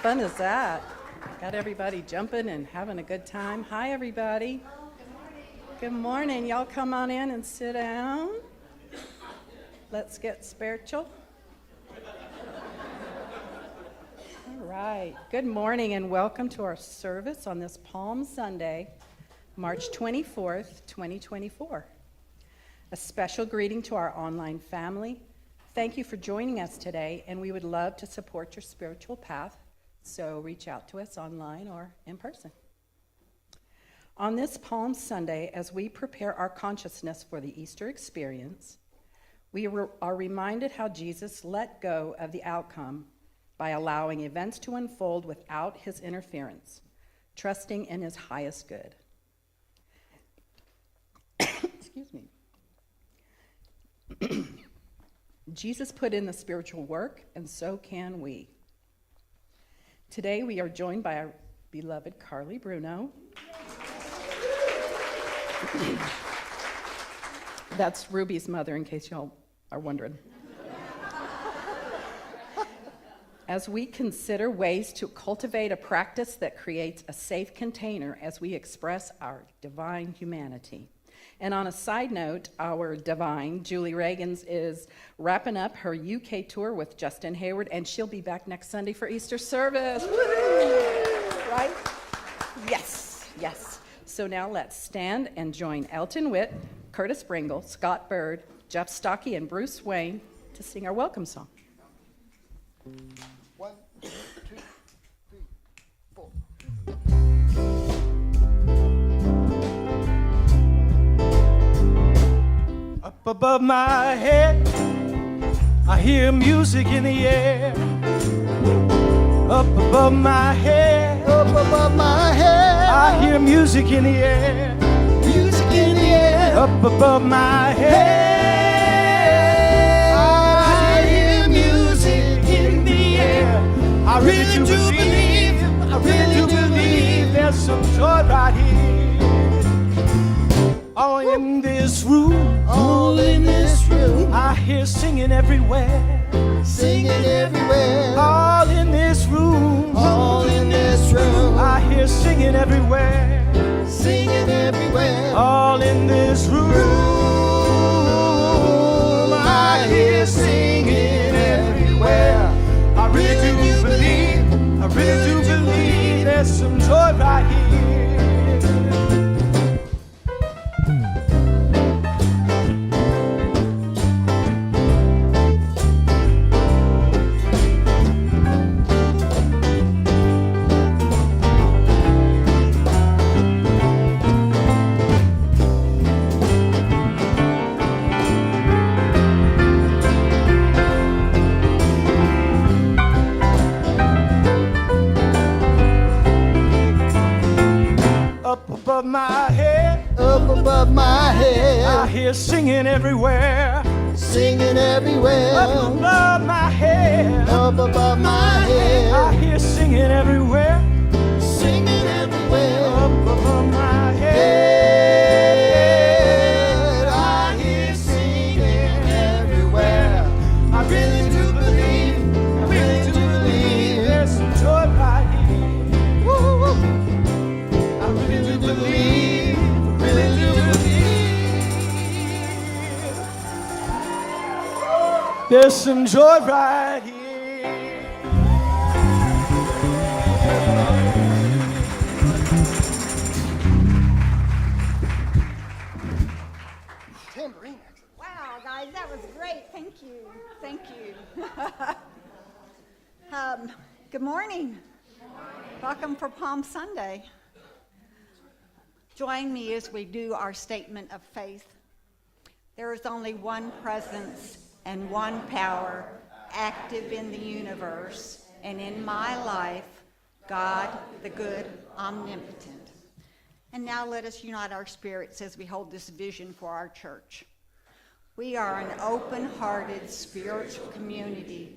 fun is that? Got everybody jumping and having a good time. Hi, everybody. Good morning. Y'all come on in and sit down. Let's get spiritual. All right. Good morning and welcome to our service on this Palm Sunday, March 24th, 2024. A special greeting to our online family. Thank you for joining us today, and we would love to support your spiritual path, so reach out to us online or in person. On this Palm Sunday, as we prepare our consciousness for the Easter experience, we are reminded how Jesus let go of the outcome by allowing events to unfold without his interference, trusting in his highest good. Excuse me. Jesus put in the spiritual work, and so can we. Today we are joined by our beloved Carly Bruno. That's Ruby's mother, in case y'all are wondering. As we consider ways to cultivate a practice that creates a safe container as we express our divine humanity. And on a side note, our divine, Julie Reagans, is wrapping up her UK tour with Justin Hayward, and she'll be back next Sunday for Easter service. Woo-hoo! Right? Yes, yes. So now let's stand and join Elton Witt, Curtis Bringle, Scott Bird, Jeff Stocky, and Bruce Wayne to sing our welcome song. 1, 2, 3, 4. Up above my head, I hear music in the air. Up above my head, Up above my head, I hear music in the air. music in the air. Up above my head, I hear music in the air. I really do believe, I really do believe there's some joy right here. All in this room, All in this room, I hear singing everywhere. singing everywhere. All in this room, All in this room, I hear singing everywhere. singing everywhere. All in this room, I hear singing everywhere. I really do believe, I really do believe there's some joy right here. Up above my head, Up above my I head, hear singing everywhere. singing everywhere. Up above my head, Up above my I head, hear singing everywhere. singing everywhere. Up above my head, I hear singing everywhere. I really do believe, I really do believe there's some joy right here. Woo-hoo. I really do believe, I really do believe there's some joy right here. Tambourine. Wow, guys, that was great. Thank you. Thank you. Good morning. Welcome for Palm Sunday. Join me as we do our statement of faith. There is only one presence and one power active in the universe and in my life, God, the good, omnipotent. And now let us unite our spirits as we hold this vision for our church. We are an open-hearted spiritual community,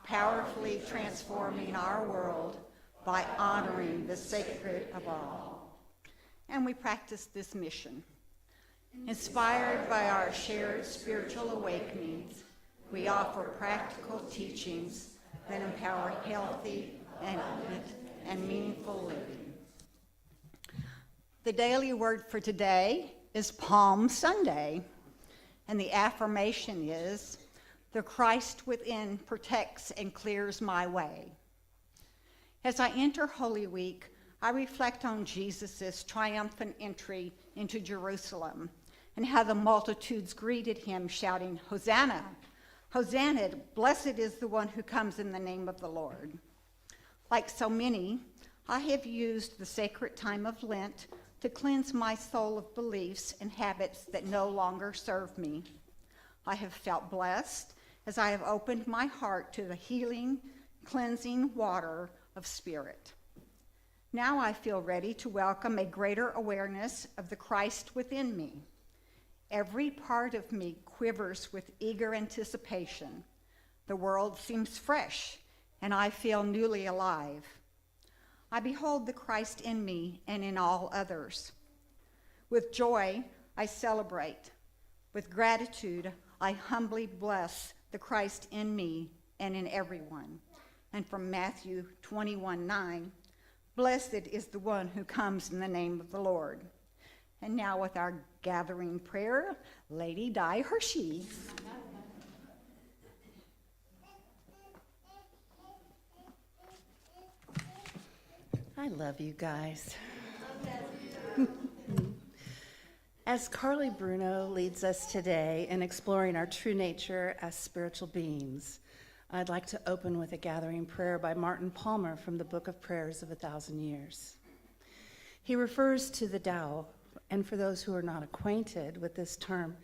powerfully transforming our world by honoring the sacred of all. And we practice this mission. Inspired by our shared spiritual awakenings, we offer practical teachings that empower healthy, and meaningful living. The daily word for today is Palm Sunday, and the affirmation is, "The Christ within protects and clears my way." As I enter Holy Week, I reflect on Jesus' triumphant entry into Jerusalem and how the multitudes greeted him, shouting, "Hosanna! Hosanna! Blessed is the one who comes in the name of the Lord." Like so many, I have used the sacred time of Lent to cleanse my soul of beliefs and habits that no longer serve me. I have felt blessed as I have opened my heart to the healing, cleansing water of spirit. Now I feel ready to welcome a greater awareness of the Christ within me. Every part of me quivers with eager anticipation. The world seems fresh, and I feel newly alive. I behold the Christ in me and in all others. With joy, I celebrate. With gratitude, I humbly bless the Christ in me and in everyone. And from Matthew 21:9, "Blessed is the one who comes in the name of the Lord." And now with our gathering prayer, Lady Di Hershey. I love you guys. As Carly Bruno leads us today in exploring our true nature as spiritual beings, I'd like to open with a gathering prayer by Martin Palmer from the Book of Prayers of 1,000 Years. He refers to the Tao, and for those who are not acquainted with this term,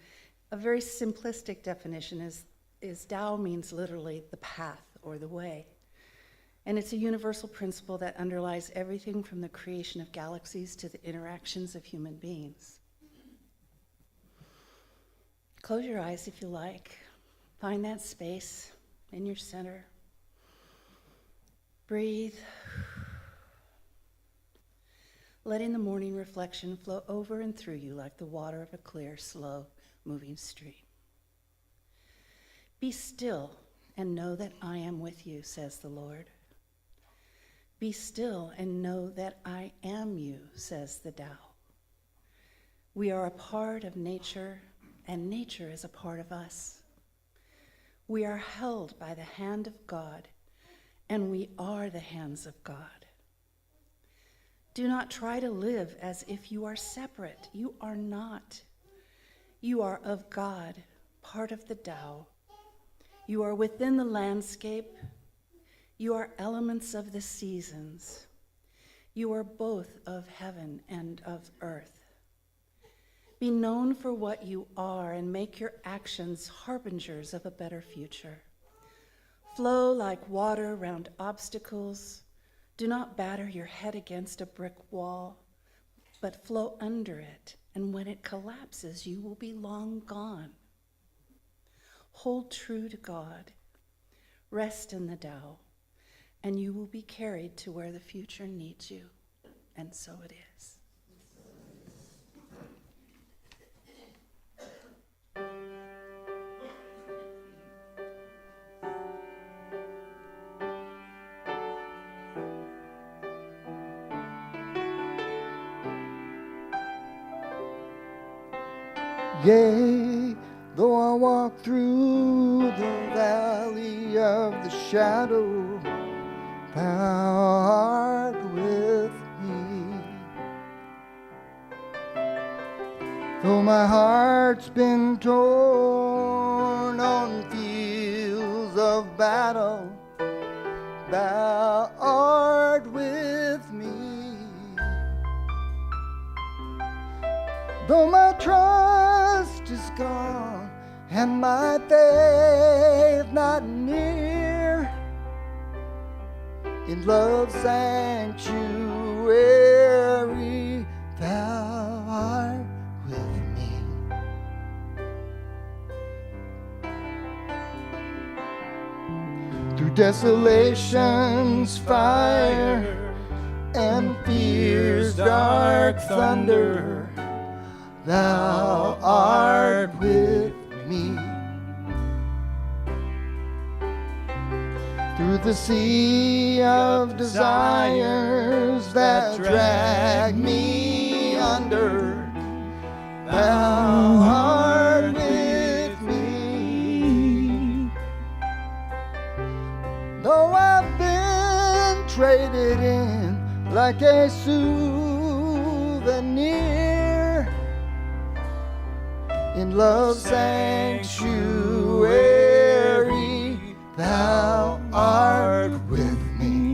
a very simplistic definition is Tao means literally the path or the way. And it's a universal principle that underlies everything from the creation of galaxies to the interactions of human beings. Close your eyes if you like. Find that space in your center. Breathe. Letting the morning reflection flow over and through you like the water of a clear, slow-moving stream. Be still and know that I am with you, says the Lord. Be still and know that I am you, says the Tao. We are a part of nature, and nature is a part of us. We are held by the hand of God, and we are the hands of God. Do not try to live as if you are separate. You are not. You are of God, part of the Tao. You are within the landscape. You are elements of the seasons. You are both of heaven and of earth. Be known for what you are and make your actions harbingers of a better future. Flow like water around obstacles. Do not batter your head against a brick wall, but flow under it, and when it collapses, you will be long gone. Hold true to God. Rest in the Tao, and you will be carried to where the future needs you, and so it is. Yea, though I walk through the valley of the shadow, thou art with me. Though my heart's been torn on fields of battle, thou art with me. Though my trust is gone and my faith not near, in love's sanctuary thou art with me. Through desolation's fire and fear's dark thunder, thou art with me. Through the sea of desires that drag me under. Thou art with me. Though I've been traded in like a souvenir in love's sanctuary, thou art with me.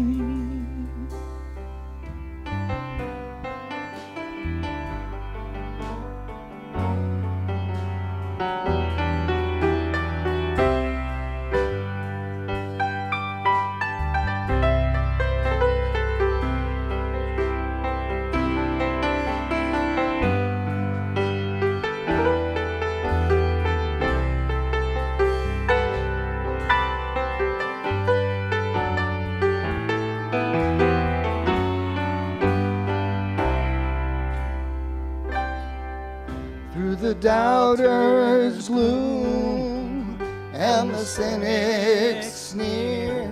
Through the doubter's gloom and the cynic's sneer,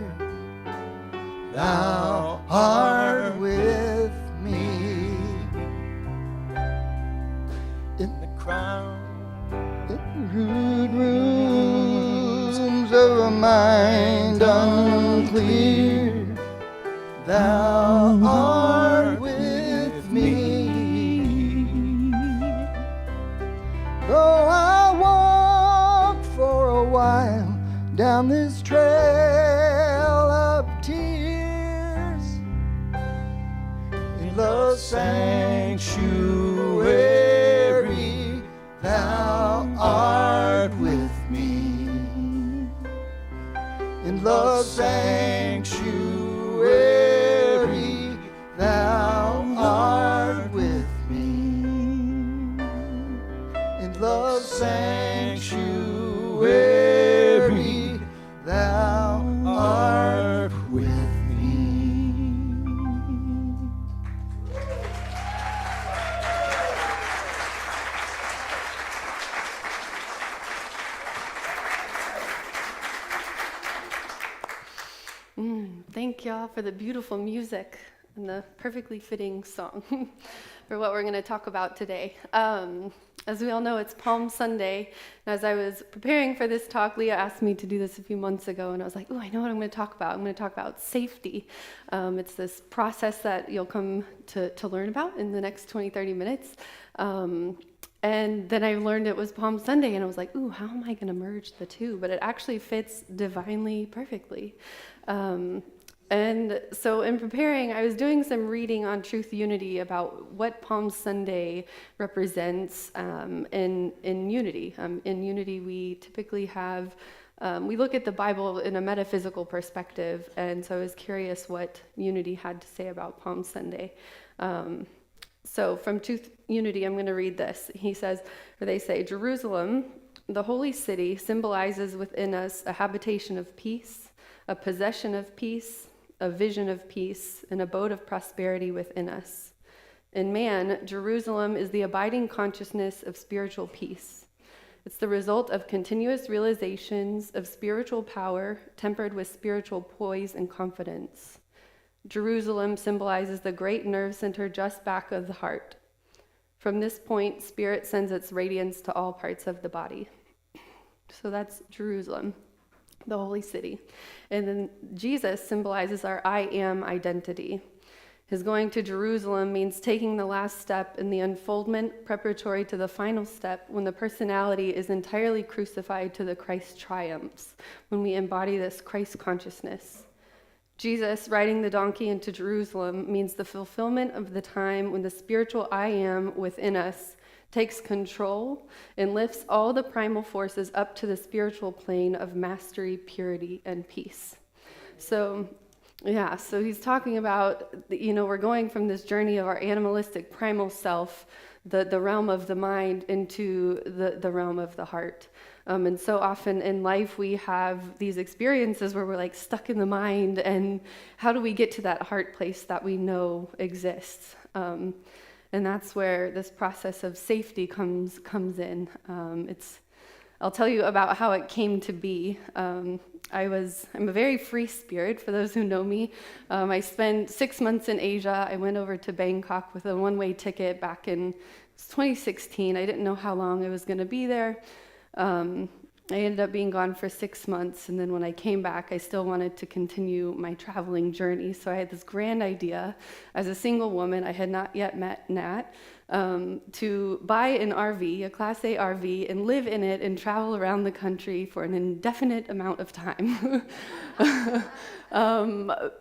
thou art with me. In the Crown. rude rooms of a mind unclear, thou art with me. Though I walk for a while down this trail of tears, in love's sanctuary, thou art with me. In love's sanctuary, thou art with me. In love's sanctuary, thou art with me. Thank y'all for the beautiful music and the perfectly fitting song for what we're going to talk about today. As we all know, it's Palm Sunday. And as I was preparing for this talk, Leah asked me to do this a few months ago, and I was like, I know what I'm going to talk about. I'm going to talk about safety. It's this process that you'll come to learn about in the next 20, 30 minutes. And then I learned it was Palm Sunday, and I was like, how am I going to merge the two? But it actually fits divinely perfectly. And so in preparing, I was doing some reading on Truth Unity about what Palm Sunday represents in unity. In unity, we typically have, we look at the Bible in a metaphysical perspective, and so I was curious what unity had to say about Palm Sunday. So from Truth Unity, I'm going to read this. He says, or they say, Jerusalem, the holy city, symbolizes within us a habitation of peace, a possession of peace, a vision of peace, an abode of prosperity within us. In man, Jerusalem is the abiding consciousness of spiritual peace. It's the result of continuous realizations of spiritual power tempered with spiritual poise and confidence. Jerusalem symbolizes the great nerve center just back of the heart. From this point, spirit sends its radiance to all parts of the body. So that's Jerusalem, the holy city. And then Jesus symbolizes our I am identity. His going to Jerusalem means taking the last step in the unfoldment preparatory to the final step when the personality is entirely crucified to the Christ triumphs, when we embody this Christ consciousness. Jesus riding the donkey into Jerusalem means the fulfillment of the time when the spiritual I am within us takes control and lifts all the primal forces up to the spiritual plane of mastery, purity, and peace. So he's talking about, we're going from this journey of our animalistic primal self, the realm of the mind, into the realm of the heart. And so often in life we have these experiences where we're like stuck in the mind, and how do we get to that heart place that we know exists? And that's where this process of safety comes in. It's I'll tell you about how it came to be. I'm a very free spirit, for those who know me. I spent 6 months in Asia. I went over to Bangkok with a one-way ticket back in 2016. I didn't know how long I was going to be there. I ended up being gone for 6 months, and then when I came back, I still wanted to continue my traveling journey. So I had this grand idea. As a single woman, I had not yet met Nat, to buy an RV, a Class A RV, and live in it and travel around the country for an indefinite amount of time.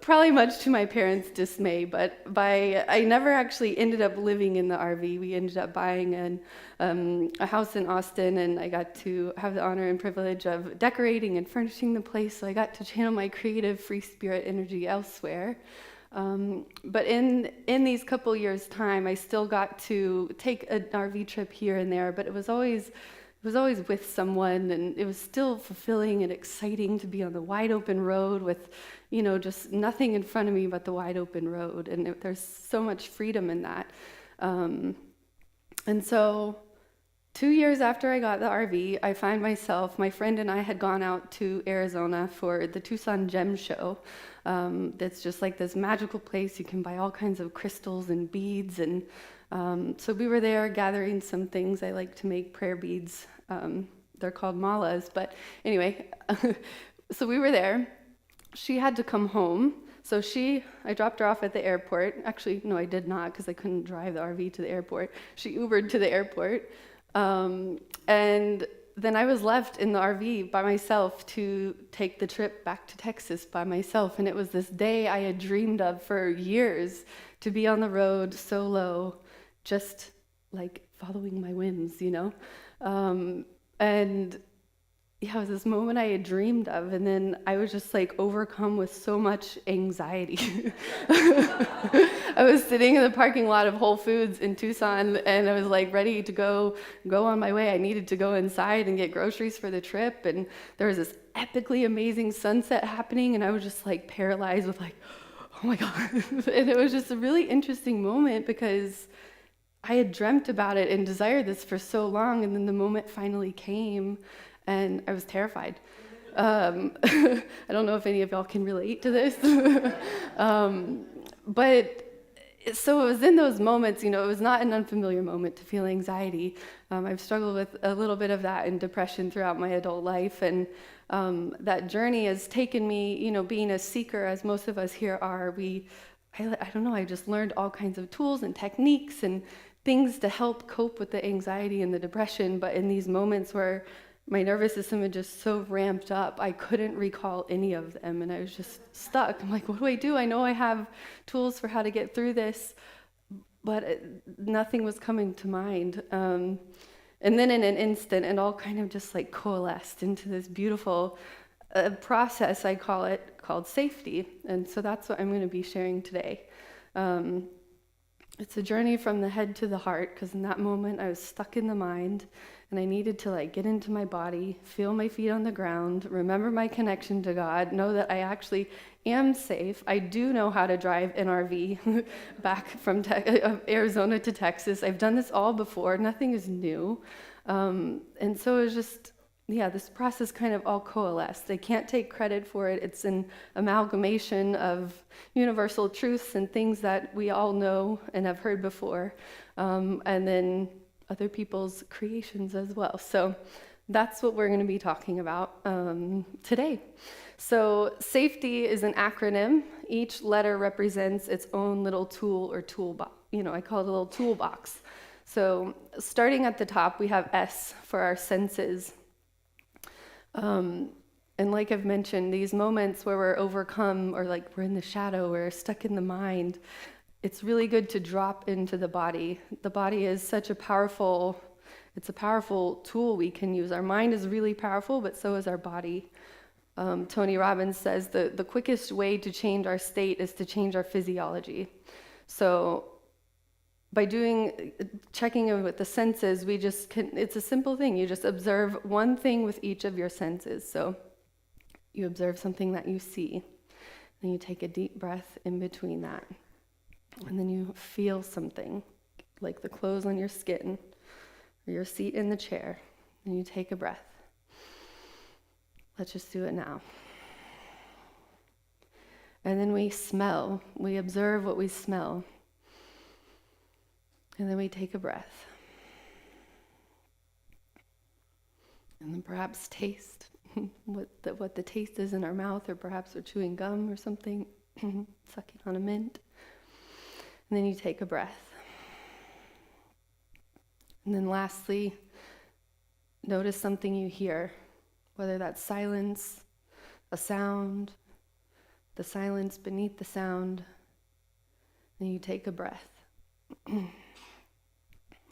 Probably much to my parents' dismay, but I never actually ended up living in the RV. We ended up buying a house in Austin, and I got to have the honor and privilege of decorating and furnishing the place, so I got to channel my creative free spirit energy elsewhere. But in these couple years' time, I still got to take an RV trip here and there, but it was always with someone, and it was still fulfilling and exciting to be on the wide open road with, just nothing in front of me but the wide open road, and there's so much freedom in that. And so 2 years after I got the RV, I find myself, my friend and I had gone out to Arizona for the Tucson Gem Show. That's just like this magical place. You can buy all kinds of crystals and beads. And so we were there gathering some things. I like to make prayer beads. They're called malas. But anyway, so we were there. She had to come home. So I dropped her off at the airport. Actually, no, I did not, because I couldn't drive the RV to the airport. She Ubered to the airport. And then I was left in the RV by myself to take the trip back to Texas by myself. And it was this day I had dreamed of for years, to be on the road solo, just like following my whims, And yeah, it was this moment I had dreamed of, and then I was just like overcome with so much anxiety. I was sitting in the parking lot of Whole Foods in Tucson, and I was like ready to go on my way. I needed to go inside and get groceries for the trip, and there was this epically amazing sunset happening, and I was just like paralyzed with like, oh my God. And it was just a really interesting moment because I had dreamt about it and desired this for so long, and then the moment finally came. And I was terrified. I don't know if any of y'all can relate to this. But so it was in those moments, it was not an unfamiliar moment to feel anxiety. I've struggled with a little bit of that and depression throughout my adult life. And that journey has taken me, being a seeker, as most of us here are, I don't know, I just learned all kinds of tools and techniques and things to help cope with the anxiety and the depression. But in these moments where my nervous system had just so ramped up, I couldn't recall any of them, and I was just stuck. I'm like, what do? I know I have tools for how to get through this, but nothing was coming to mind. And then in an instant, it all kind of just like coalesced into this beautiful process, I call it, called safety. And so that's what I'm going to be sharing today. It's a journey from the head to the heart, because in that moment I was stuck in the mind, and I needed to like get into my body, feel my feet on the ground, remember my connection to God, know that I actually am safe. I do know how to drive an RV back from Arizona to Texas. I've done this all before. Nothing is new. And so it was just, this process kind of all coalesced. I can't take credit for it. It's an amalgamation of universal truths and things that we all know and have heard before, and then other people's creations as well. So that's what we're going to be talking about today. So safety is an acronym. Each letter represents its own little tool or toolbox. I call it a little toolbox. So starting at the top, we have S for our senses. And like I've mentioned, these moments where we're overcome, or like we're in the shadow, we're stuck in the mind, it's really good to drop into the body. The body is such a powerful tool we can use. Our mind is really powerful, but so is our body. Tony Robbins says the quickest way to change our state is to change our physiology. So by checking in with the senses, it's a simple thing. You just observe one thing with each of your senses. So you observe something that you see, and you take a deep breath in between that. And then you feel something, like the clothes on your skin, or your seat in the chair, and you take a breath. Let's just do it now. And then we smell. We observe what we smell. And then we take a breath. And then perhaps taste what the taste is in our mouth, or perhaps we're chewing gum or something, sucking on a mint. And then you take a breath. And then lastly, notice something you hear, whether that's silence, a sound, the silence beneath the sound. And you take a breath.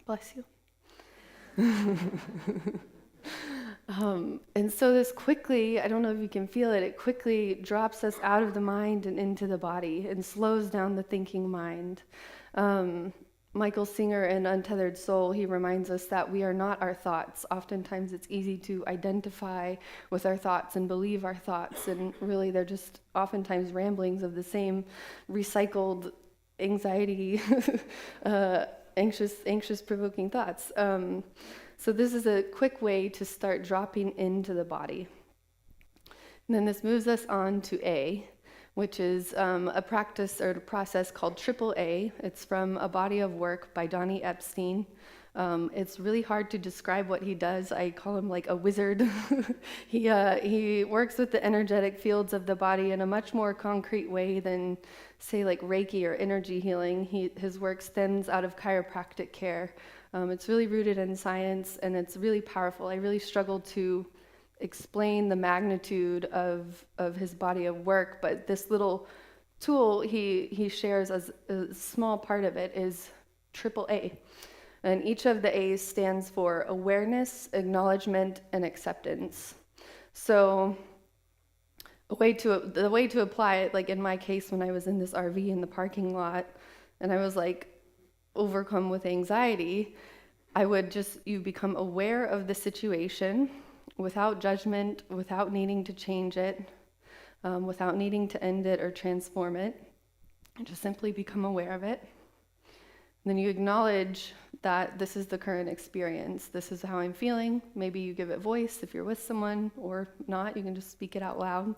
Bless you. And so this quickly, I don't know if you can feel it, it quickly drops us out of the mind and into the body and slows down the thinking mind. Michael Singer in Untethered Soul, he reminds us that we are not our thoughts. Oftentimes it's easy to identify with our thoughts and believe our thoughts, and really they're just oftentimes ramblings of the same recycled anxiety, anxious provoking thoughts. So this is a quick way to start dropping into the body. And then this moves us on to A, which is a practice or a process called AAA. It's from a body of work by Donnie Epstein. It's really hard to describe what he does. I call him like a wizard. He works with the energetic fields of the body in a much more concrete way than, say, like Reiki or energy healing. His work stems out of chiropractic care. It's really rooted in science, and it's really powerful. I really struggled to explain the magnitude of his body of work, but this little tool he shares as a small part of it is AAA. And each of the A's stands for awareness, acknowledgement, and acceptance. So the way to apply it, like in my case when I was in this RV in the parking lot, and I was like overcome with anxiety, you become aware of the situation without judgment, without needing to change it, without needing to end it or transform it. And just simply become aware of it. And then you acknowledge that this is the current experience. This is how I'm feeling. Maybe you give it voice if you're with someone, or not. You can just speak it out loud.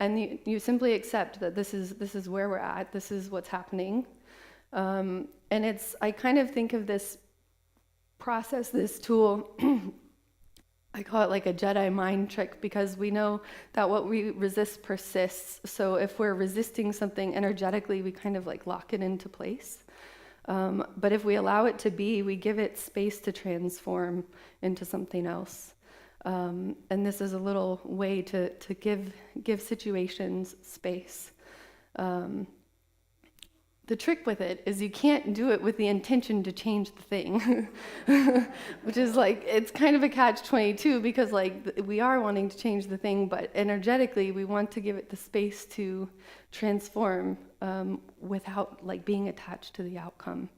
And you simply accept that this is where we're at. This is what's happening. And I kind of think of this process, this tool, I call it like a Jedi mind trick, because we know that what we resist persists. So if we're resisting something energetically, we kind of like lock it into place. But if we allow it to be, we give it space to transform into something else. And this is a little way to give situations space. The trick with it is you can't do it with the intention to change the thing, which is like, it's kind of a catch-22, because like we are wanting to change the thing, but energetically we want to give it the space to transform without like being attached to the outcome.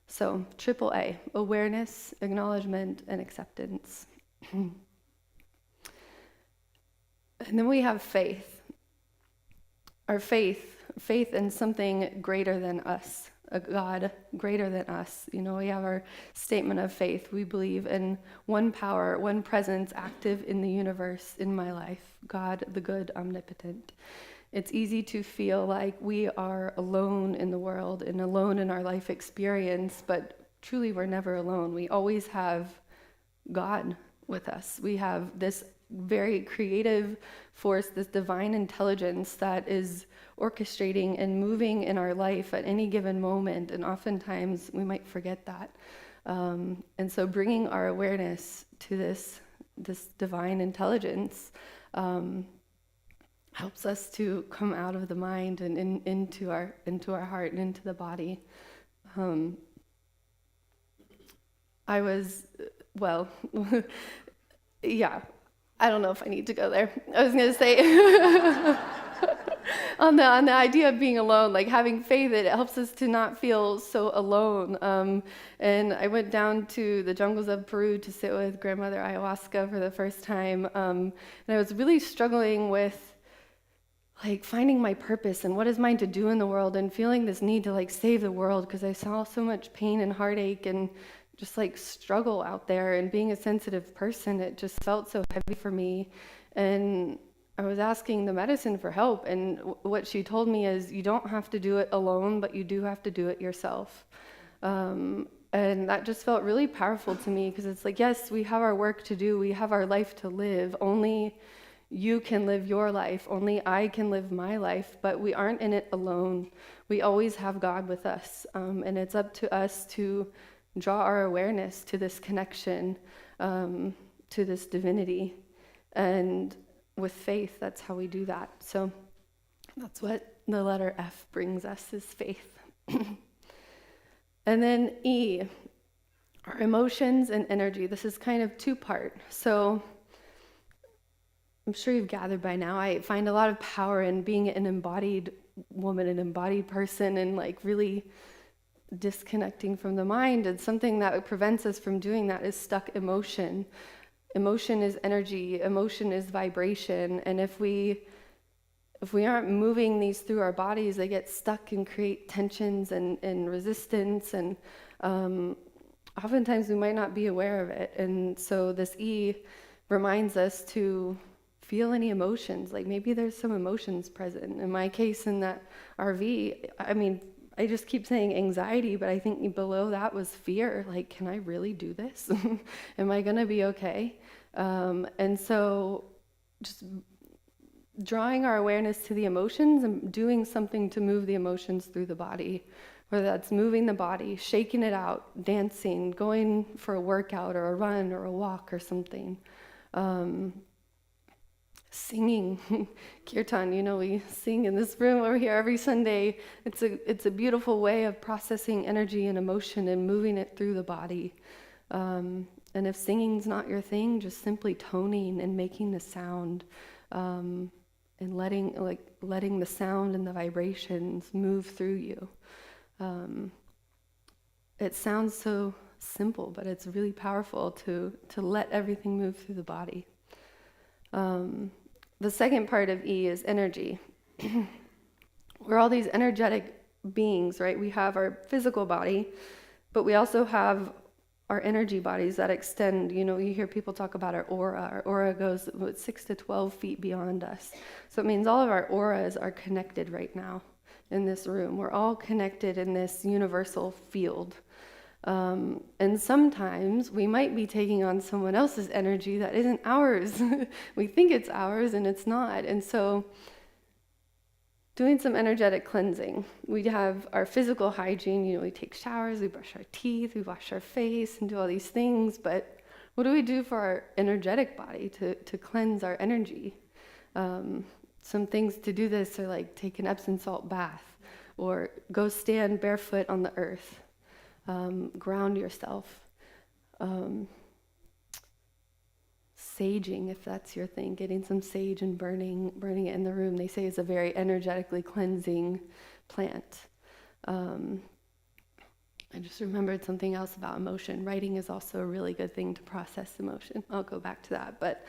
So AAA, awareness, acknowledgement, and acceptance. And then we have faith. Our faith in something greater than us, a God greater than us. You know, we have our statement of faith. We believe in one power, one presence active in the universe, in my life, God, the good, omnipotent. It's easy to feel like we are alone in the world and alone in our life experience, but truly we're never alone. We always have God with us. We have this very creative force, this divine intelligence that is orchestrating and moving in our life at any given moment, and oftentimes we might forget that. And so bringing our awareness to this divine intelligence helps us to come out of the mind and into our heart and into the body. Yeah, I don't know if I need to go there. I was going to say, on the idea of being alone, like having faith, it helps us to not feel so alone. And I went down to the jungles of Peru to sit with grandmother ayahuasca for the first time. And I was really struggling with like finding my purpose and what is mine to do in the world, and feeling this need to like save the world, because I saw so much pain and heartache and just like struggle out there. And being a sensitive person, it just felt so heavy for me. And I was asking the medicine for help, and what she told me is you don't have to do it alone, but you do have to do it yourself. And that just felt really powerful to me, because it's like, yes, we have our work to do, we have our life to live. Only you can live your life, only I can live my life, but we aren't in it alone. We always have God with us, and it's up to us to draw our awareness to this connection, to this divinity. And with faith, that's how we do that. So that's what the letter F brings us, is faith. And then E, our emotions and energy. This is kind of two-part. So I'm sure you've gathered by now, I find a lot of power in being an embodied woman, an embodied person, and like really disconnecting from the mind. And something that prevents us from doing that is stuck emotion. Emotion is energy, emotion is vibration, and if we aren't moving these through our bodies, they get stuck and create tensions and resistance, and oftentimes we might not be aware of it. And so this E reminds us to feel any emotions. Like maybe there's some emotions present. In my case, in that RV, I mean, I just keep saying anxiety, but I think below that was fear. Like, can I really do this? Am I going to be okay? And so just drawing our awareness to the emotions and doing something to move the emotions through the body, whether that's moving the body, shaking it out, dancing, going for a workout or a run or a walk or something. Singing, kirtan, we sing in this room over here every Sunday. It's a beautiful way of processing energy and emotion and moving it through the body. And if singing's not your thing, just simply toning and making the sound, and letting the sound and the vibrations move through you. It sounds so simple, but it's really powerful to let everything move through the body. The second part of E is energy. We're all these energetic beings, right? We have our physical body, but we also have our energy bodies that extend. You hear people talk about our aura. Our aura goes 6 to 12 feet beyond us. So it means all of our auras are connected right now in this room. We're all connected in this universal field. And sometimes we might be taking on someone else's energy that isn't ours. We think it's ours and it's not. And so doing some energetic cleansing. We have our physical hygiene, we take showers, we brush our teeth, we wash our face and do all these things. But what do we do for our energetic body to cleanse our energy? Some things to do this are like take an Epsom salt bath or go stand barefoot on the earth. Ground yourself. Saging, if that's your thing, getting some sage and burning it in the room, they say is a very energetically cleansing plant. I just remembered something else about emotion. Writing is also a really good thing to process emotion. I'll go back to that. But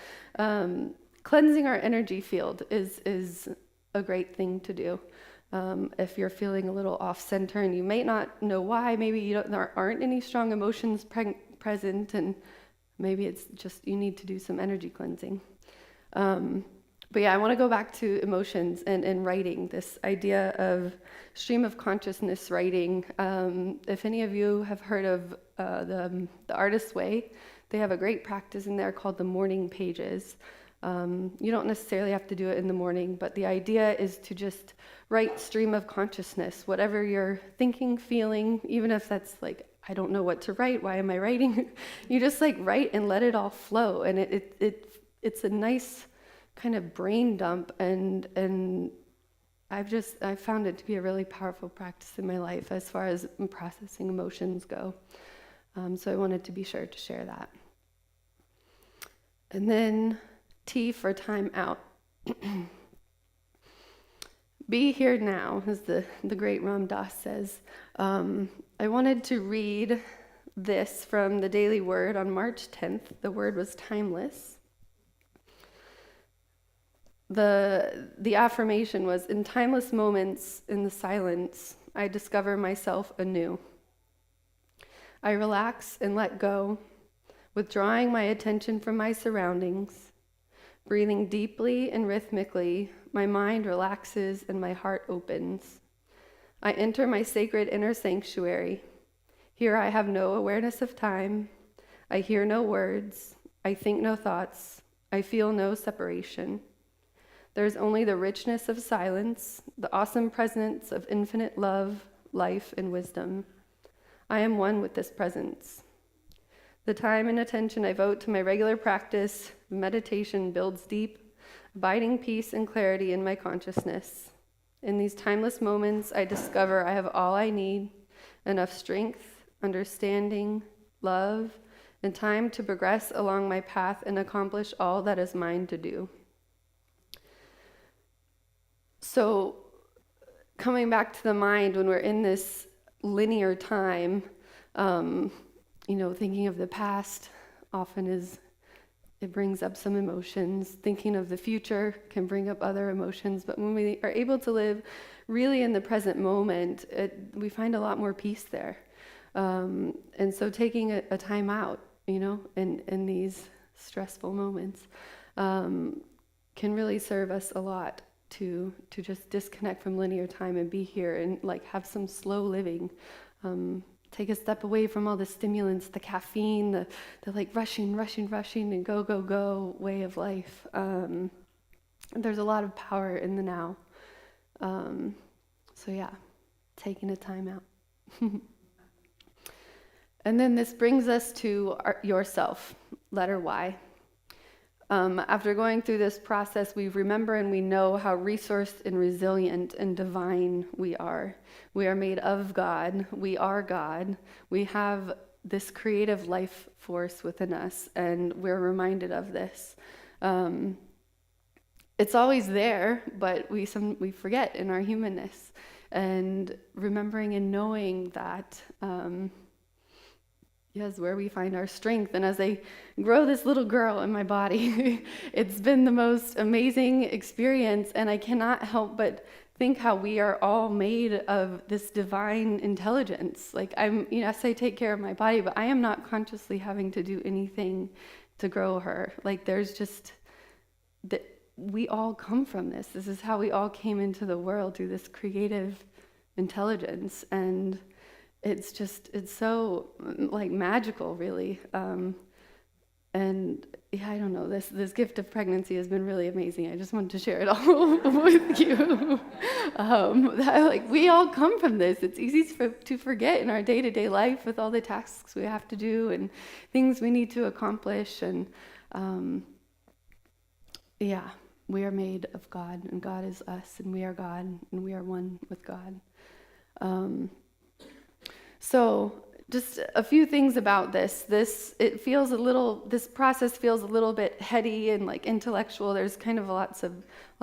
cleansing our energy field is a great thing to do. If you're feeling a little off-center and you may not know why, maybe there aren't any strong emotions present, and maybe it's just you need to do some energy cleansing. But yeah, I want to go back to emotions and writing, this idea of stream of consciousness writing. If any of you have heard of the Artist's Way, they have a great practice in there called the morning pages. You don't necessarily have to do it in the morning, but the idea is to just write stream of consciousness, whatever you're thinking, feeling, even if that's like, I don't know what to write, why am I writing? You just write and let it all flow. And it's a nice kind of brain dump, and I found it to be a really powerful practice in my life as far as processing emotions go. So I wanted to be sure to share that. And then T for time out. Be here now, as the great Ram Dass says. I wanted to read this from the Daily Word on March 10th. The word was timeless. The affirmation was, in timeless moments in the silence, I discover myself anew. I relax and let go, withdrawing my attention from my surroundings, Breathing deeply and rhythmically, my mind relaxes and my heart opens. I enter my sacred inner sanctuary. Here I have no awareness of time. I hear no words. I think no thoughts. I feel no separation. There is only the richness of silence, the awesome presence of infinite love, life, and wisdom. I am one with this presence. The time and attention I vote to my regular practice of meditation builds deep, abiding peace and clarity in my consciousness. In these timeless moments, I discover I have all I need, enough strength, understanding, love, and time to progress along my path and accomplish all that is mine to do. So, coming back to the mind, when we're in this linear time, thinking of the past often it brings up some emotions. Thinking of the future can bring up other emotions. But when we are able to live really in the present moment, we find a lot more peace there. And so taking a time out, in these stressful moments, can really serve us a lot to just disconnect from linear time and be here and have some slow living. Take a step away from all the stimulants, the caffeine, the rushing and go way of life. There's a lot of power in the now. Taking a time out. And then this brings us to yourself, letter Y. After going through this process, we remember and we know how resourced and resilient and divine we are. We are made of God. We are God. We have this creative life force within us, and we're reminded of this. It's always there, but we forget in our humanness. And remembering and knowing that is where we find our strength. And as I grow this little girl in my body, it's been the most amazing experience, and I cannot help but think how we are all made of this divine intelligence. Yes, I take care of my body, but I am not consciously having to do anything to grow her. There's just that we all come from this. This is how we all came into the world, through this creative intelligence. And it's so magical, really. I don't know, this gift of pregnancy has been really amazing. I just wanted to share it all with you. We all come from this. It's easy to forget in our day-to-day life with all the tasks we have to do and things we need to accomplish. And we are made of God, and God is us, and we are God, and we are one with God. So just a few things about this. This process feels a little bit heady and intellectual. There's kind of a lot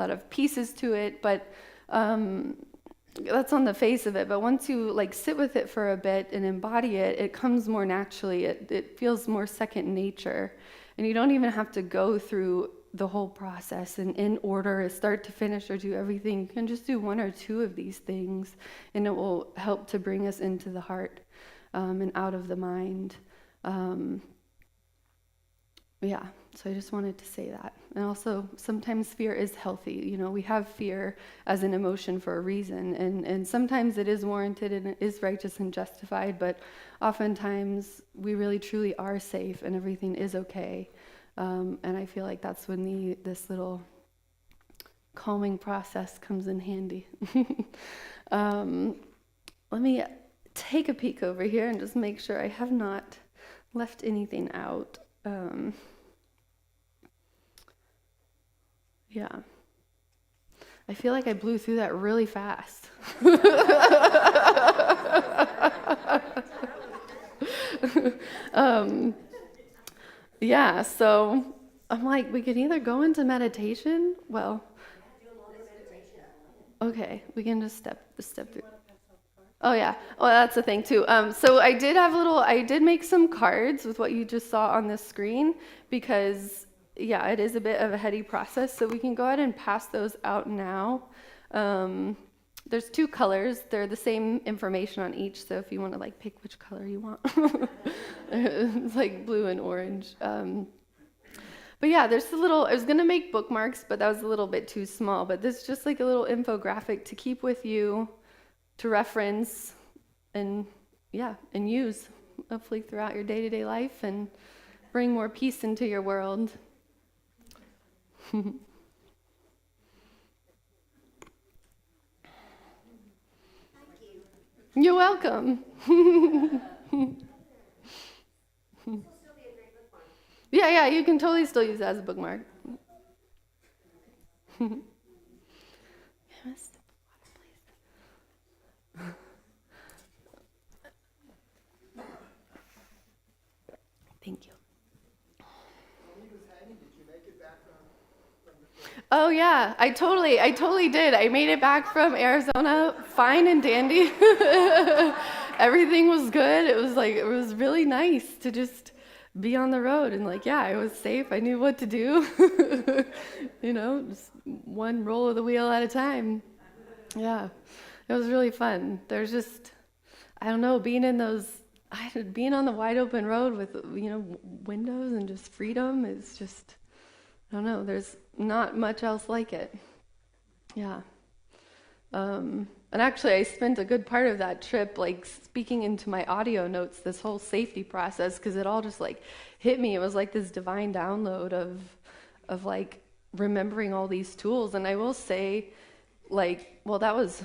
of pieces to it, but that's on the face of it. But once you sit with it for a bit and embody it, it comes more naturally. It feels more second nature, and you don't even have to go through the whole process and in order, start to finish, or do everything. You can just do one or two of these things, and it will help to bring us into the heart and out of the mind. So I just wanted to say that. And also, sometimes fear is healthy. We have fear as an emotion for a reason, and sometimes it is warranted and it is righteous and justified, but oftentimes we really truly are safe and everything is okay. And I feel like that's when this little calming process comes in handy. Let me take a peek over here and just make sure I have not left anything out. I feel like I blew through that really fast. So I'm we could either go into meditation. Well, okay, we can just step through. Oh yeah, that's the thing too. So I did make some cards with what you just saw on the screen, because it is a bit of a heady process. So we can go ahead and pass those out now. There's two colors. They're the same information on each. So if you want to pick which color you want, it's blue and orange. But yeah, there's a little, I was going to make bookmarks, but that was a little bit too small. But this is just like a little infographic to keep with you, to reference, and yeah, and use, hopefully throughout your day-to-day life, and bring more peace into your world. You're welcome. Yeah, you can totally still use that as a bookmark. Thank you. Oh yeah, I totally did. I made it back from Arizona fine and dandy. Everything was good. It was really nice to just be on the road, and like, yeah, I was safe. I knew what to do. Just one roll of the wheel at a time. Yeah. It was really fun. There's just, I don't know, being on the wide open road with, windows and just freedom is just, I don't know, there's not much else like it. Yeah. And actually, I spent a good part of that trip, like, speaking into my audio notes, this whole safety process, because it all just, like, hit me. It was like this divine download of like, remembering all these tools. And I will say, like, well, that was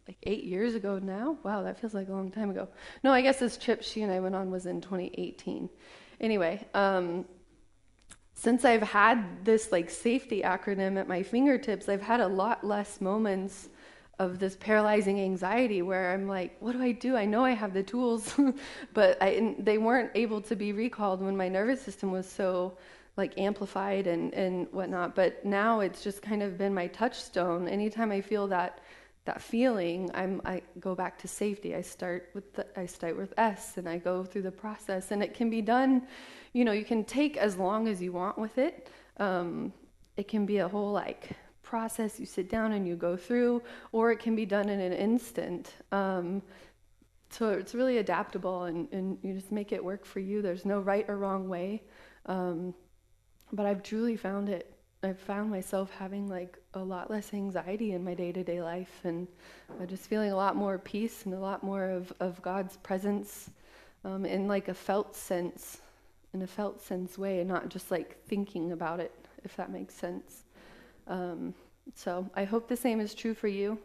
like 8 years ago now. Wow, that feels like a long time ago. No, I guess this trip she and I went on was in 2018. Anyway, since I've had this like safety acronym at my fingertips, I've had a lot less moments of this paralyzing anxiety where I'm like, what do? I know I have the tools, but they weren't able to be recalled when my nervous system was so like amplified and whatnot. But now it's just kind of been my touchstone. Anytime I feel that feeling, I go back to safety. I start with S, and I go through the process, and it can be done. You can take as long as you want with it. It can be a whole like process you sit down and you go through, or it can be done in an instant. So it's really adaptable, and you just make it work for you. There's no right or wrong way. But I've truly found it. I've found myself having like a lot less anxiety in my day-to-day life, and just feeling a lot more peace and a lot more of God's presence in like a felt sense way, and not just like thinking about it, if that makes sense. So I hope the same is true for you.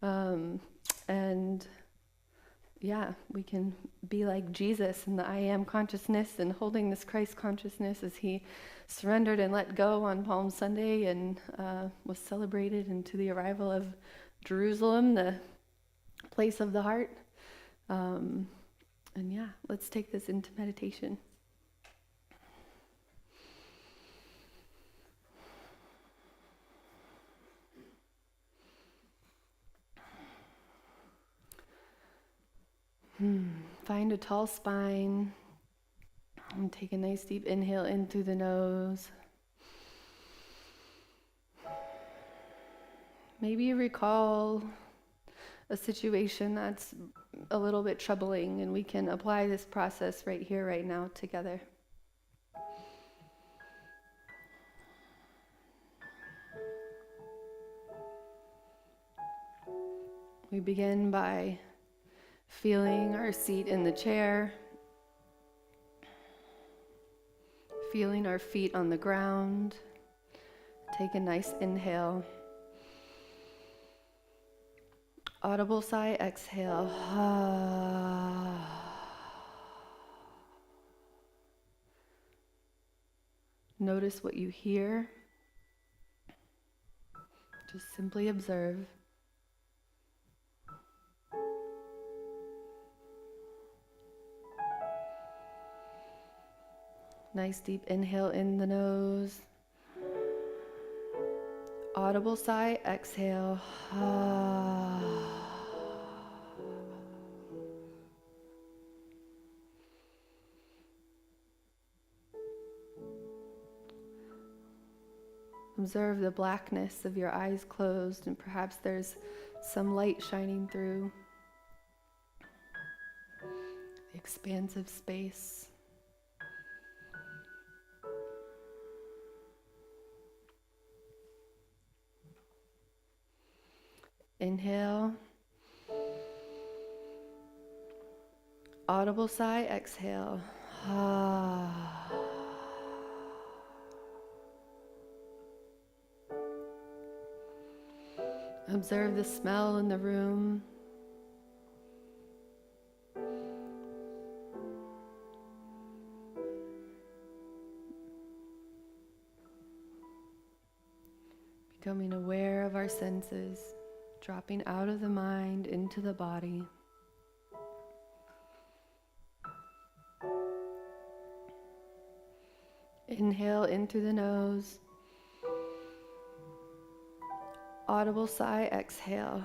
And yeah, we can be like Jesus in the I am consciousness, and holding this Christ consciousness as he surrendered and let go on Palm Sunday, and was celebrated into the arrival of Jerusalem, the place of the heart. And yeah, let's take this into meditation. Find a tall spine, and take a nice deep inhale in through the nose. Maybe you recall a situation that's a little bit troubling, and we can apply this process right here, right now, together. We begin by feeling our seat in the chair, feeling our feet on the ground. Take a nice inhale. Audible sigh, exhale. Notice what you hear. Just simply observe. Nice deep inhale in the nose. Audible sigh, exhale. Observe the blackness of your eyes closed, and perhaps there's some light shining through. The expansive space. Inhale. Audible sigh, exhale. Observe the smell in the room. Becoming aware of our senses, dropping out of the mind into the body. Inhale in through the nose. Audible sigh, exhale.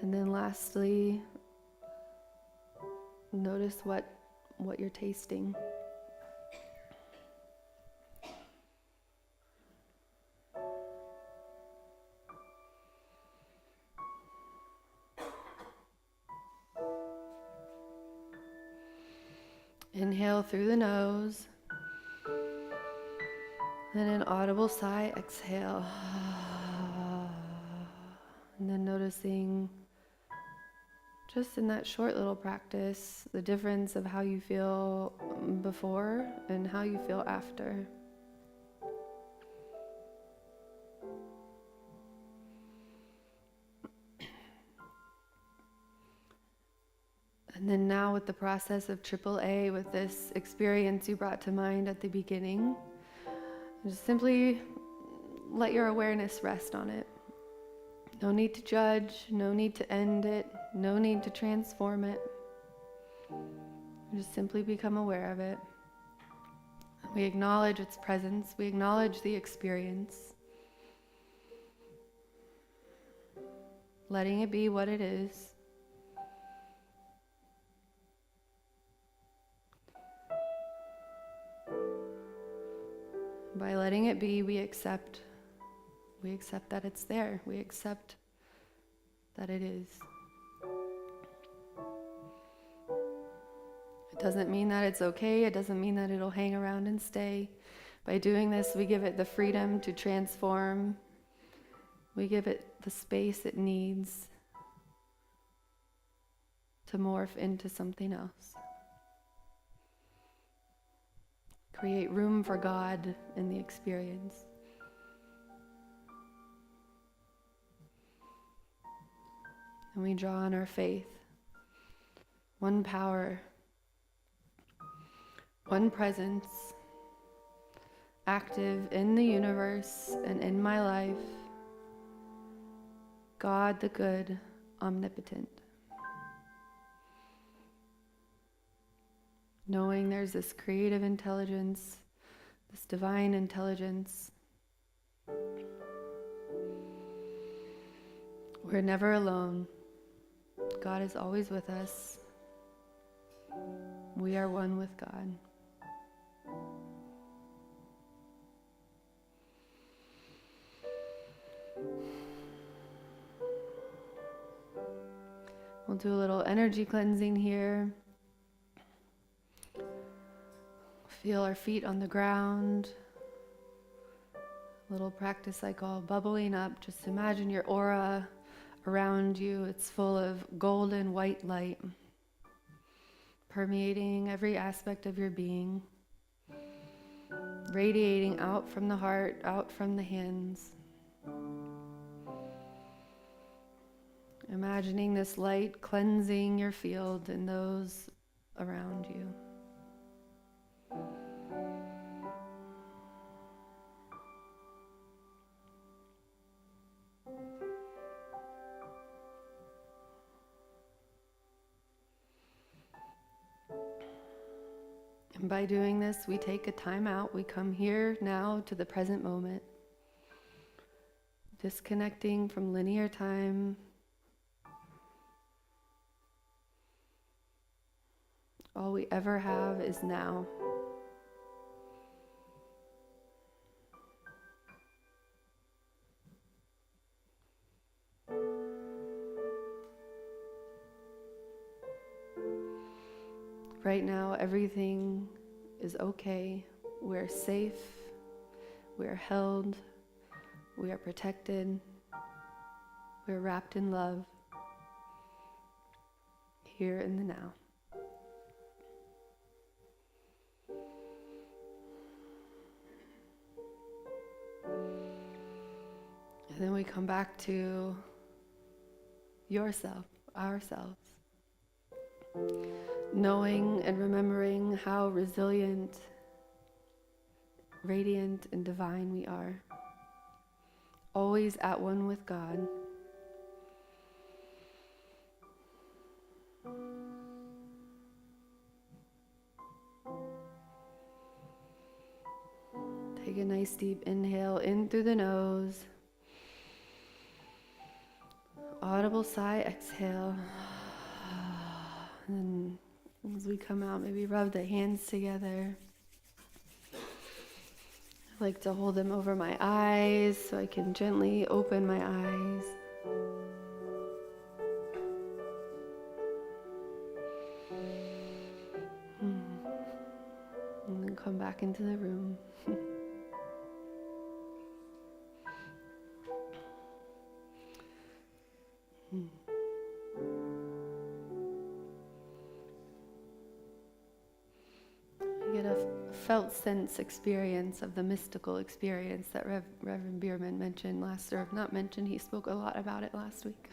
And then lastly, notice what you're tasting. Inhale through the nose, then an audible sigh, exhale. And then noticing, just in that short little practice, the difference of how you feel before and how you feel after. And then now with the process of AAA, with this experience you brought to mind at the beginning, just simply let your awareness rest on it. No need to judge, no need to end it, no need to transform it. Just simply become aware of it. We acknowledge its presence, we acknowledge the experience. Letting it be what it is. By letting it be, we accept that it's there. We accept that it is. It doesn't mean that it's okay. It doesn't mean that it'll hang around and stay. By doing this, we give it the freedom to transform. We give it the space it needs to morph into something else. Create room for God in the experience. And we draw on our faith. One power, one presence, active in the universe and in my life. God the good, omnipotent. Knowing there's this creative intelligence, this divine intelligence. We're never alone. God is always with us. We are one with God. We'll do a little energy cleansing here. Feel our feet on the ground. A little practice I call bubbling up. Just imagine your aura around you. It's full of golden white light, permeating every aspect of your being, radiating out from the heart, out from the hands. Imagining this light cleansing your field and those around you. And by doing this, we take a time out. We come here now to the present moment, disconnecting from linear time. All we ever have is now. Right now, everything is okay. we're safe, we're held, we are protected, we're wrapped in love, here in the now. And then we come back to yourself, ourselves, knowing and remembering how resilient, radiant, and divine we are, always at one with God. Take a nice deep inhale in through the nose. Audible sigh, exhale. And then as we come out, maybe rub the hands together. I like to hold them over my eyes so I can gently open my eyes. And then come back into the room. Get a felt sense experience of the mystical experience that Reverend Bierman mentioned he spoke a lot about it last week.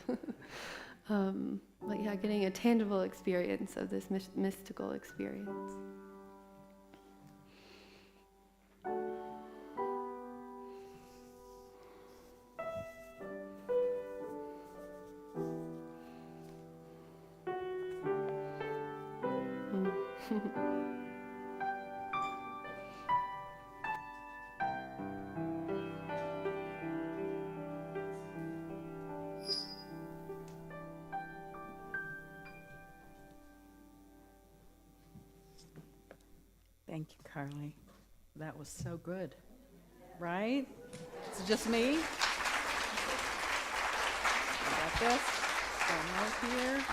But yeah, getting a tangible experience of this mystical experience. Thank you, Carly. That was so good, right? Is it just me? I got this. One more here.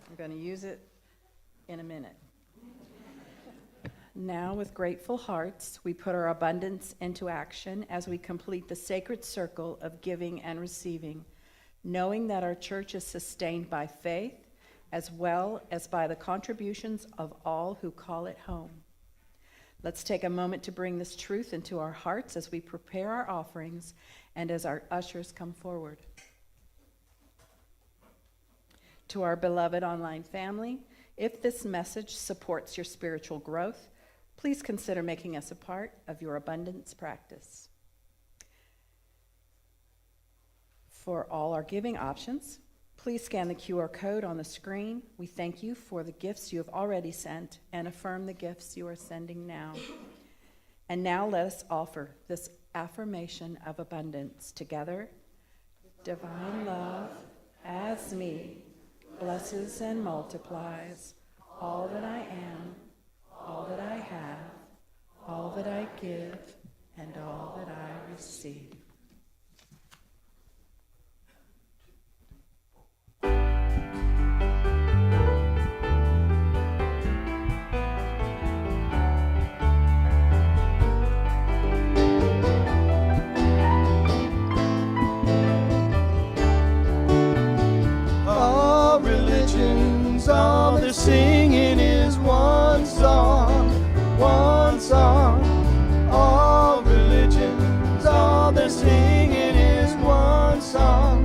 I'm going to use it in a minute. Now, with grateful hearts, we put our abundance into action as we complete the sacred circle of giving and receiving, knowing that our church is sustained by faith, as well as by the contributions of all who call it home. Let's take a moment to bring this truth into our hearts as we prepare our offerings and as our ushers come forward. To our beloved online family, if this message supports your spiritual growth, please consider making us a part of your abundance practice. For all our giving options, please scan the QR code on the screen. We thank you for the gifts you have already sent and affirm the gifts you are sending now. And now let us offer this affirmation of abundance together. Divine love, as me, blesses and multiplies all that I am, all that I have, all that I give, and all that I receive. All religions, all they're singing is one song, one song. All religions, all they're singing is one song,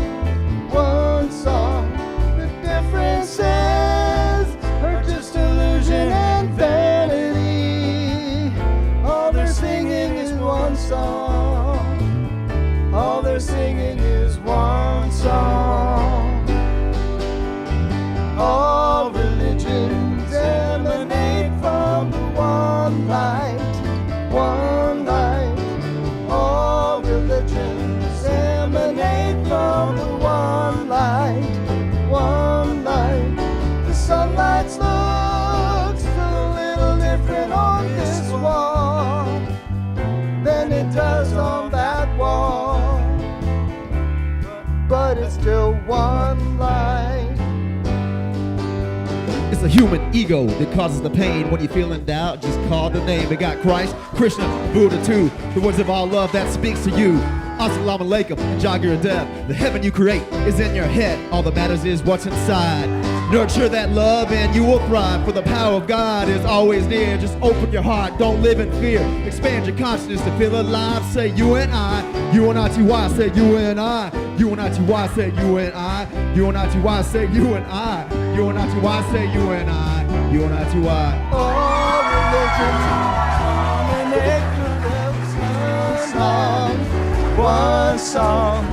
one song. The differences are just illusion and vanity. All they're singing is one song, all they're singing is one song. All religions emanate from the one light, one light. All religions emanate from the one light, one light. The sunlight looks a little different on this wall than it does on that wall, but it's still one light. It's a human ego that causes the pain. When you feel in doubt, just call the name. We got Christ, Krishna, Buddha too. The words of all love that speaks to you. Assalamu alaikum, Jagir Adeb. The heaven you create is in your head. All that matters is what's inside. Nurture that love and you will thrive. For the power of God is always near. Just open your heart, don't live in fear. Expand your consciousness to feel alive. Say you and I, U-N-I-T-Y, say you and I. U-N-I-T-Y, say you and I. U-N-I-T-Y, say you and I. U-N-I-T-Y, say you and I. U-N-I-T-Y. All religions dominate one song.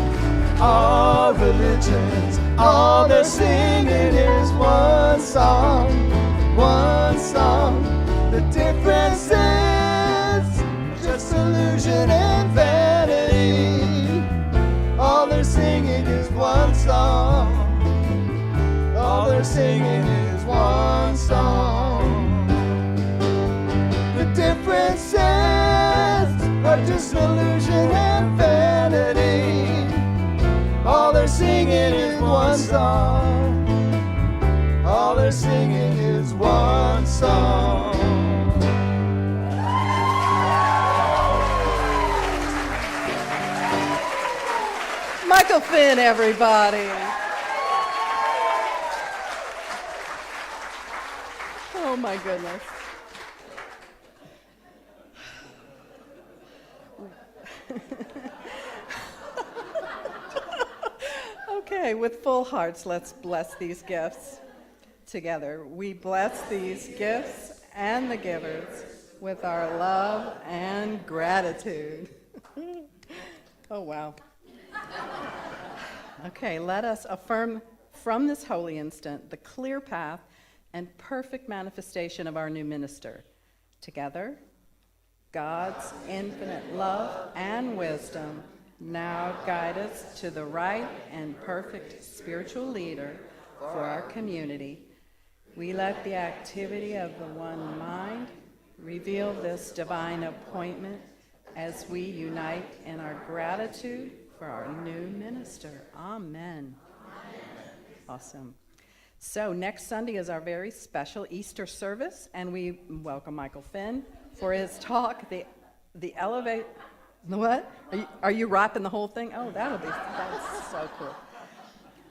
All religions, all they're singing is one song. One song. The difference is just illusion and vanity. All they're singing is one song. All they're singing is one song. The difference is just illusion and vanity. All they're singing is one song. All they're singing is one song. Michael Finn, everybody. Oh my goodness. Okay, with full hearts, let's bless these gifts together. We bless these gifts and the givers with our love and gratitude. Oh, wow. Okay, let us affirm from this holy instant the clear path and perfect manifestation of our new minister. Together, God's infinite love and wisdom now guide us to the right and perfect spiritual leader for our community. We let the activity of the one mind reveal this divine appointment as we unite in our gratitude for our new minister. Amen. Awesome. So next Sunday is our very special Easter service, and we welcome Michael Finn for his talk, the elevate. What? Are you rapping the whole thing? Oh, that's so cool.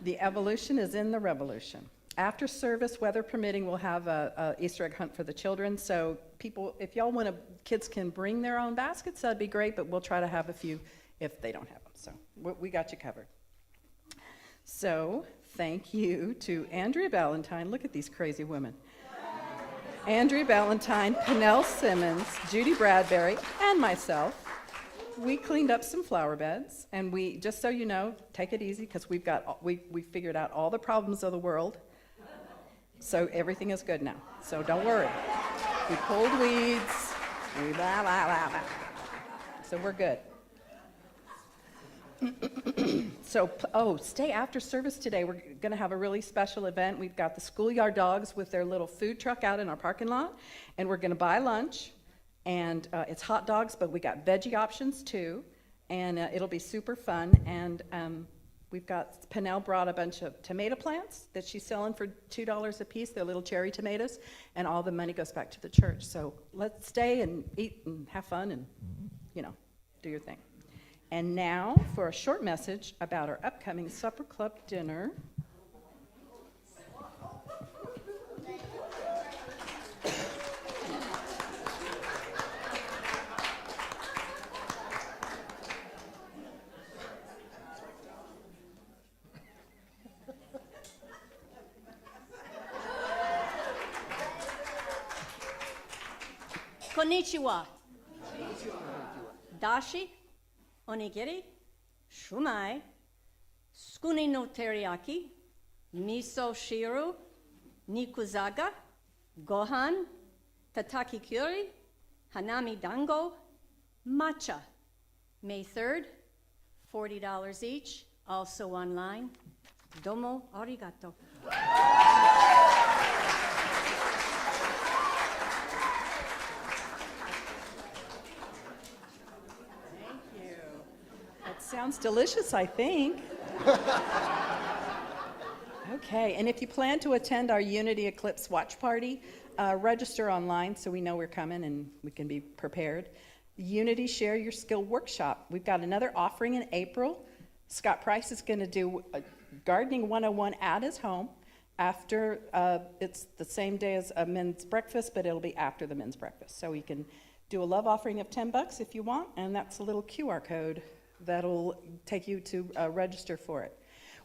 The evolution is in the revolution. After service, weather permitting, we'll have a Easter egg hunt for the children. So people, if y'all want to, kids can bring their own baskets, that'd be great, but we'll try to have a few if they don't have them. So we got you covered. So thank you to Andrea Ballantyne. Look at these crazy women. Andrea Ballantyne, Pernell Simmons, Judy Bradbury, and myself. We cleaned up some flower beds, and we, just so you know, take it easy, because we figured out all the problems of the world. So everything is good now. So don't worry. We pulled weeds. We blah, blah, blah, blah. So we're good. So, stay after service today. We're going to have a really special event. We've got the schoolyard dogs with their little food truck out in our parking lot, and we're going to buy lunch. And it's hot dogs, but we got veggie options too, and it'll be super fun. And we've got, Pernell brought a bunch of tomato plants that she's selling for $2 a piece. They're little cherry tomatoes, and all the money goes back to the church. So let's stay and eat and have fun and, do your thing. And now for a short message about our upcoming supper club dinner. Konnichiwa. Dashi, onigiri, shumai, sukuni no teriyaki, miso shiru, nikuzaga, gohan, tataki kyuri, hanami dango, matcha. May 3rd, $40 each, also online. Domo arigato. Sounds delicious, I think. Okay, and if you plan to attend our Unity Eclipse watch party, register online so we know we're coming and we can be prepared. Unity Share Your Skill Workshop. We've got another offering in April. Scott Price is going to do a Gardening 101 at his home after, it's the same day as a men's breakfast, but it'll be after the men's breakfast. So you can do a love offering of $10 if you want, and that's a little QR code that'll take you to register for it.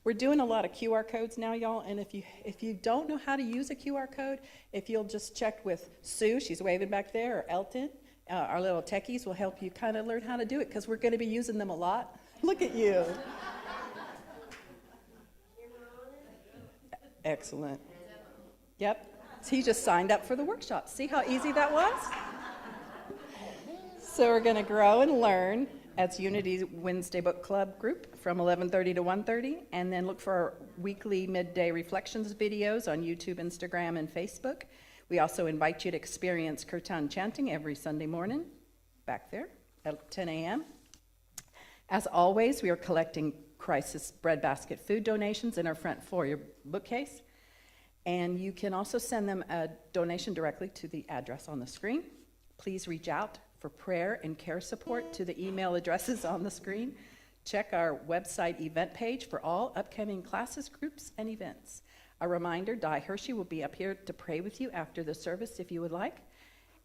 We're doing a lot of QR codes now, y'all, and if you don't know how to use a QR code, if you'll just check with Sue, she's waving back there, or Elton, our little techies will help you kind of learn how to do it, because we're going to be using them a lot. Look at you. Excellent. Yep. He just signed up for the workshop. See how easy that was? So we're going to grow and learn at Unity's Wednesday Book Club group from 11:30 to 1:30, and then look for our weekly midday reflections videos on YouTube, Instagram, and Facebook. We also invite you to experience kirtan chanting every Sunday morning back there at 10 a.m. As always, we are collecting crisis breadbasket food donations in our front foyer bookcase, and you can also send them a donation directly to the address on the screen. Please reach out for prayer and care support to the email addresses on the screen. Check our website event page for all upcoming classes, groups, and events. A reminder, Di Hershey will be up here to pray with you after the service if you would like.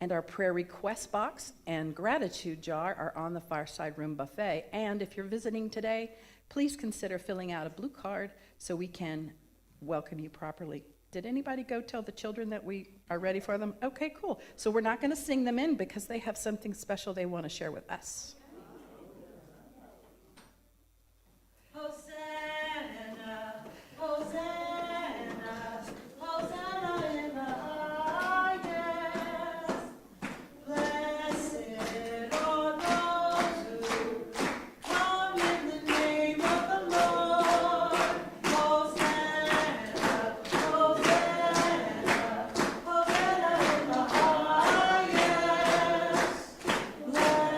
And our prayer request box and gratitude jar are on the Fireside Room buffet. And if you're visiting today, please consider filling out a blue card so we can welcome you properly. Did anybody go tell the children that we are ready for them? Okay, cool. So we're not going to sing them in because they have something special they want to share with us. Hosanna, Hosanna, Hosanna in the highest. Blessed are those who come in the name of the Lord. Hosanna, Hosanna, Hosanna in the highest. Blessed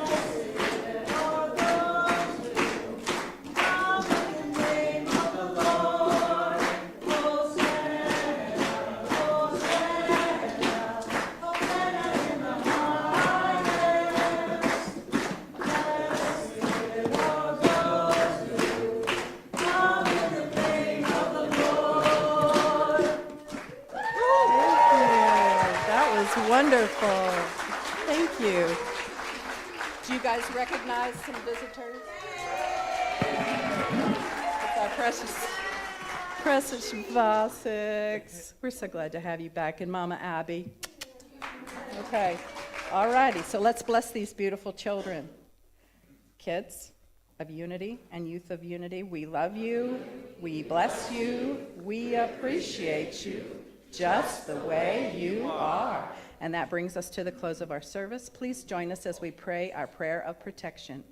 are those who come in the name of the Lord. Hosanna, Hosanna, Hosanna in the highest. Blessed are those who come in the name of the Lord. That was wonderful. Thank you. Do you guys recognize some visitors? It's our precious Vasics. We're so glad to have you back, and Mama Abby. Okay, all righty, so let's bless these beautiful children. Kids of Unity and youth of Unity, we love you, we bless you, we appreciate you just the way you are. And that brings us to the close of our service. Please join us as we pray our prayer of protection.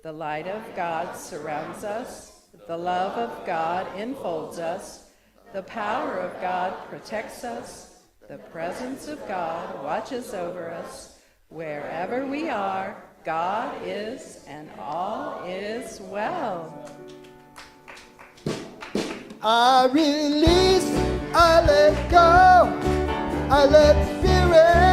The light of God surrounds us. The love of God enfolds us. The power of God protects us. The presence of God watches over us. Wherever we are, God is, and all is well. I release, I let go, I let spirit